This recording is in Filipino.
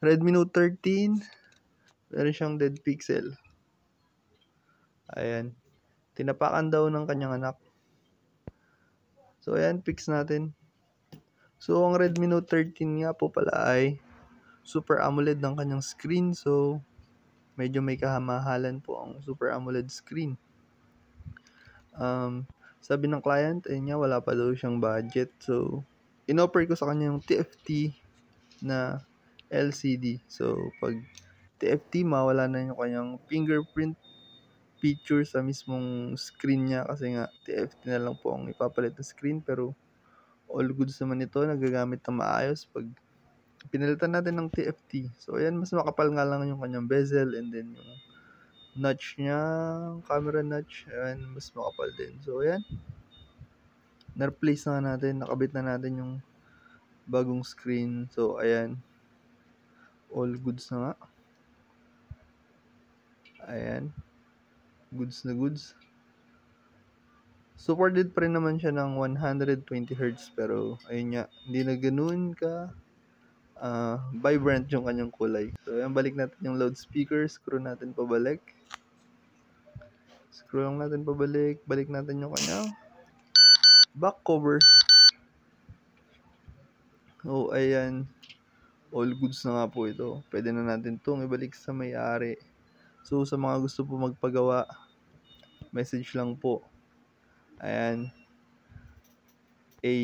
Redmi Note 13. Meron siyang dead pixel. Ayan. Tinapakan daw ng kanyang anak. So, ayan, fix natin. So, ang Redmi Note 13 nga po pala ay Super AMOLED ng kanyang screen. So, medyo may kahamahalan po ang Super AMOLED screen. Sabi ng client, ayun nga, wala pa daw siyang budget. So, in-offer ko sa kanya yung TFT na LCD. So, pag TFT, mawala na yung kanyang fingerprint feature sa mismong screen niya kasi nga TFT na lang po ang ipapalit na screen, pero all goods naman ito, nagagamit na maayos pag pinalitan natin ng TFT. So, ayan, mas makapal nga lang yung kanyang bezel and then yung notch niya, camera notch, ayan, mas makapal din. So, ayan, na-replace na natin, nakabit na natin yung bagong screen. So, ayan, all goods na nga. Ayan, goods na goods. Supported pa rin naman siya ng 120Hz, pero ayun nga, hindi na ganoon ka vibrant yung kanyang kulay. So, ayan, balik natin yung loudspeaker, screw natin pabalik. Screw lang natin pabalik, balik natin yung kanyang back cover. Oh, ayan, all goods na nga po ito. Pwede na natin itong ibalik sa may-ari. So, sa mga gusto po magpagawa, message lang po. Ayan, A.